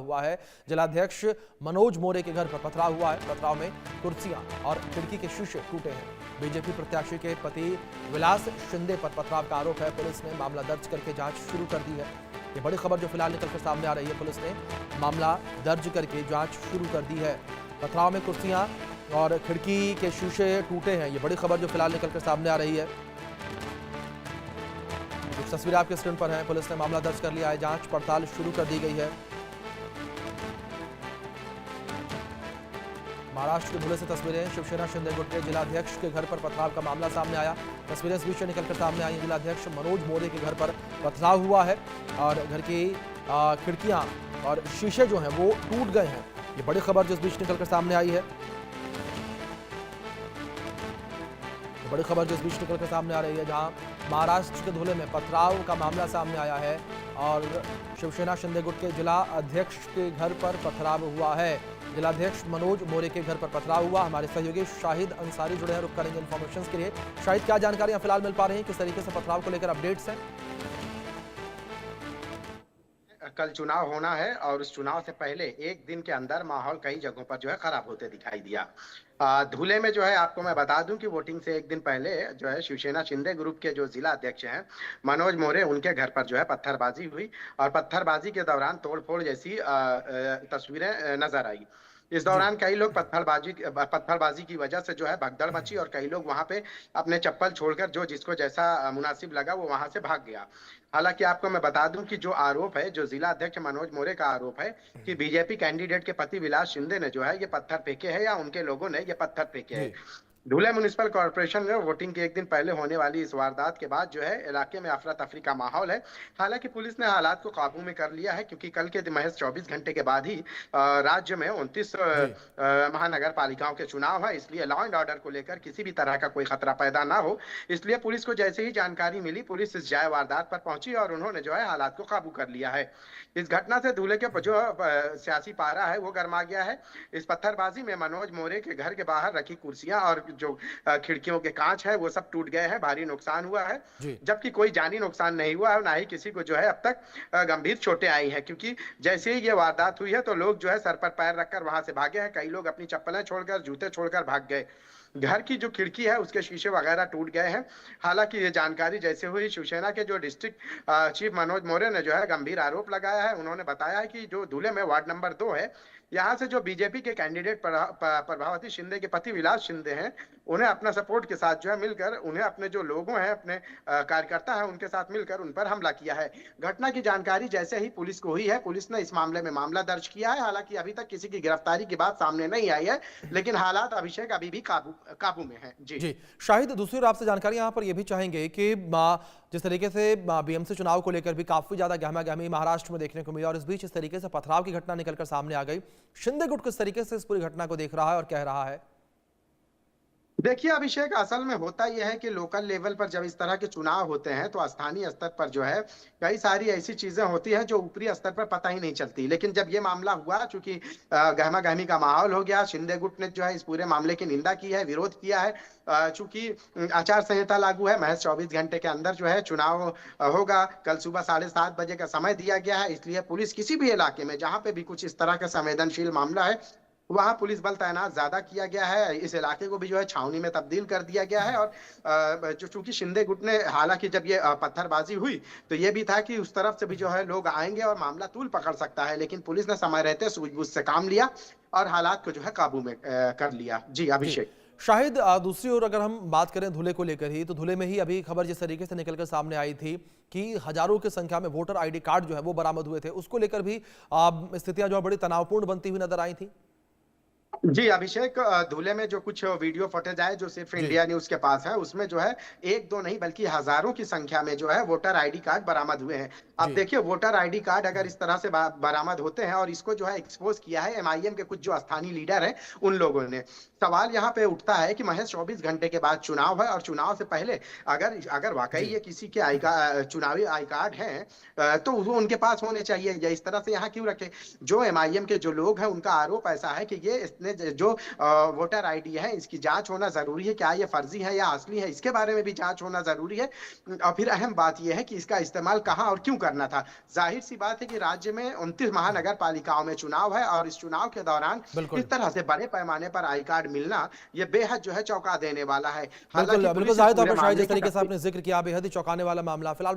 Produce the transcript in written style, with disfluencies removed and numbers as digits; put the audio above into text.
हुआ है। जिलाध्यक्ष मनोज मोरे के घर पर पथराव हुआ है। पथराव में कुर्सियां और खिड़की के शीशे टूटे हैं। बीजेपी प्रत्याशी के पति विलास शिंदे पर पथराव का आरोप है। पुलिस ने मामला दर्ज करके जांच शुरू कर दी है। ये बड़ी खबर जो फिलहाल निकलकर सामने आ रही है। पुलिस ने मामला दर्ज करके जांच शुरू कर दी है। पथराव में कुर्सियां और खिड़की के शीशे टूटे हैं। ये बड़ी खबर जो फिलहाल निकलकर सामने आ रही है। कुछ तस्वीरें आपके स्क्रीन पर हैं। पुलिस ने मामला दर्ज कर लिया है। जांच पड़ताल शुरू कर दी गई है। महाराष्ट्र के धुले से तस्वीरें। शिवसेना शिंदे गुट के जिलाध्यक्ष के घर पर पथराव का मामला सामने आया। तस्वीरें इस बीच निकलकर सामने आई। जिलाध्यक्ष मनोज मोरे के घर पर पथराव हुआ है और घर की खिड़कियां और शीशे जो हैं वो टूट गए हैं। ये बड़ी खबर जो इस बीच निकलकर सामने आई है। बड़ी खबर जो इस बीच निकलकर सामने आ रही है, जहां महाराष्ट्र के धुले में पथराव का मामला सामने आया है और शिवसेना शिंदे गुट के जिला अध्यक्ष के घर पर पथराव हुआ है। जिलाध्यक्ष मनोज मोरे के घर पर पथराव हुआ। हमारे सहयोगी शाहिद अंसारी जुड़े हैं, रुक करेंगे इन्फॉर्मेशन के लिए। शाहिद, क्या जानकारियां फिलहाल मिल पा रही हैं? किस तरीके से पथराव को लेकर अपडेट्स हैं? कल चुनाव होना है और उस चुनाव से पहले एक दिन के अंदर माहौल कई जगहों पर जो है खराब होते दिखाई दिया। धुले में जो है आपको मैं बता दूं कि वोटिंग से एक दिन पहले जो है शिवसेना शिंदे ग्रुप के जो जिला अध्यक्ष हैं मनोज मोरे, उनके घर पर जो है पत्थरबाजी हुई और पत्थरबाजी के दौरान तोड़फोड़ जैसी तस्वीरें नजर आई। इस दौरान कई लोग पत्थरबाजी की वजह से जो है भगदड़ मची और कई लोग वहां पे अपने चप्पल छोड़कर जो जिसको जैसा मुनासिब लगा वो वहां से भाग गया। हालांकि आपको मैं बता दूं कि जो आरोप है, जो जिला अध्यक्ष मनोज मोरे का आरोप है कि बीजेपी कैंडिडेट के पति विलास शिंदे ने जो है ये पत्थर फेंके हैं या उनके लोगों ने ये पत्थर फेंके हैं। धुले म्युनिसिपल कॉर्पोरेशन में वोटिंग के एक दिन पहले होने वाली इस वारदात के बाद जो है इलाके में अफरा तफरी का माहौल है। हालांकि पुलिस ने हालात को काबू में कर लिया है, क्योंकि कल के महज 24 घंटे के बाद ही राज्य में 29 महानगर पालिकाओं के चुनाव है। इसलिए लॉ एंड ऑर्डर को लेकर किसी भी तरह का कोई खतरा पैदा ना हो, इसलिए पुलिस को जैसे ही जानकारी मिली, पुलिस इस जाय वारदात पर पहुंची और उन्होंने जो है हालात को काबू कर लिया है। इस घटना से धुले के जो सियासी पारा है वो गर्मा गया है। इस पत्थरबाजी में मनोज मोरे के घर के बाहर रखी कुर्सियां और जो खिड़कियों के कांच है वो सब टूट गए हैं। भारी नुकसान हुआ है, जबकि कोई जानी नुकसान नहीं हुआ है, ना ही किसी को जो है अब तक गंभीर चोटें आई हैं। क्योंकि जैसे ही ये वारदात हुई है तो लोग जो है सर पर पैर रखकर वहां से भागे हैं। कई लोग अपनी चप्पलें छोड़कर, जूते छोड़कर भाग गए। घर की जो खिड़की है उसके शीशे वगैरह टूट गए हैं। हालांकि ये जानकारी जैसे हुई, शिवसेना के जो डिस्ट्रिक्ट चीफ मनोज मोरे ने जो है गंभीर आरोप लगाया है। उन्होंने बताया है कि जो धुले में वार्ड नंबर 2 है, यहाँ से जो बीजेपी के कैंडिडेट प्रभावती शिंदे के पति विलास शिंदे हैं, उन्हें अपना सपोर्ट के साथ जो है मिलकर उन्हें अपने जो लोगों हैं, अपने कार्यकर्ता हैं, उनके साथ मिलकर उन पर हमला किया है। घटना की जानकारी जैसे ही पुलिस को हुई है, पुलिस ने इस मामले में मामला दर्ज किया है। हालांकि अभी तक किसी की गिरफ्तारी की बात सामने नहीं आई है, लेकिन हालात अभिषेक अभी भी काबू में है। जी शाहिद, दूसरी ओर आपसे जानकारी यहाँ पर यह भी चाहेंगे कि जिस तरीके से बीएमसी चुनाव को लेकर भी काफी ज्यादा गहमा-गहमी महाराष्ट्र में देखने को मिली और इस बीच इस तरीके से पथराव की घटना निकलकर सामने आ गई, शिंदे गुट किस तरीके से इस पूरी घटना को देख रहा है और कह रहा है? देखिए अभिषेक, असल में होता यह है कि लोकल लेवल पर जब इस तरह के चुनाव होते हैं तो स्थानीय स्तर पर जो है कई सारी ऐसी चीजें होती हैं जो ऊपरी स्तर पर पता ही नहीं चलती। लेकिन जब ये मामला हुआ, चूंकि गहमा गहमी का माहौल हो गया, शिंदे गुट ने जो है इस पूरे मामले की निंदा की है, विरोध किया है। चूंकि आचार संहिता लागू है, महज 24 घंटे के अंदर जो है चुनाव होगा। कल सुबह 7:30 बजे का समय दिया गया है। इसलिए पुलिस किसी भी इलाके में जहां पे भी कुछ इस तरह का संवेदनशील मामला है, वहां पुलिस बल तैनात ज्यादा किया गया है। इस इलाके को भी जो है छावनी में तब्दील कर दिया गया है। और जो चूंकि शिंदे गुट ने, हालांकि जब ये पत्थरबाजी हुई तो ये भी था कि उस तरफ से भी जो है लोग आएंगे और मामला तूल पकड़ सकता है, लेकिन पुलिस ने समय रहते सूझबूझ से काम लिया और हालात को जो है काबू में कर लिया। जी अभिषेक। शाहिद, दूसरी ओर अगर हम बात करें धुले को लेकर ही, तो धुले में ही अभी खबर जिस तरीके से निकलकर सामने आई थी कि हजारों की संख्या में वोटर आईडी कार्ड जो है वो बरामद हुए थे, उसको लेकर भी स्थितियां जो है बड़ी तनावपूर्ण बनती हुई नजर आई थी। जी अभिषेक, धुले में जो कुछ वीडियो फुटेज आए जो सिर्फ इंडिया न्यूज के पास है, उसमें जो है एक दो नहीं बल्कि हजारों की संख्या में जो है वोटर आईडी कार्ड बरामद हुए हैं। अब देखिए, वोटर आईडी कार्ड अगर इस तरह से बरामद होते हैं, और इसको जो है एक्सपोज किया है एमआईएम के कुछ जो स्थानीय लीडर हैं उन लोगों ने, सवाल यहाँ पे उठता है कि महज 24 घंटे के बाद चुनाव है और चुनाव से पहले अगर वाकई ये किसी के चुनावी आई कार्ड हैं तो वो उनके पास होने चाहिए, या इस तरह से यहाँ क्यों रखे? जो एमआईएम के जो लोग हैं उनका आरोप ऐसा है कि ये जो वोटर आईडी है इसकी जांच होना जरूरी है। क्या ये फर्जी है या असली है, इसके बारे में भी जांच होना जरूरी है। और फिर अहम बात यह है कि इसका इस्तेमाल कहां और क्यों करना था। जाहिर सी बात है कि राज्य में 29 महानगर पालिकाओं में चुनाव है और इस चुनाव के दौरान बिल्कुल। इस तरह से बड़े पैमाने पर आई कार्ड मिलना ये बेहद जो है चौंका देने वाला है। बिल्कुल हालांकि बिल्कुल पुलिस इस ज़ाहिर तौर पूरे पर शायद मामले जिस की तरीके से तफ्तीश आपने जिक्र किया बेहद ही चौंकाने वाला मामला फिलहाल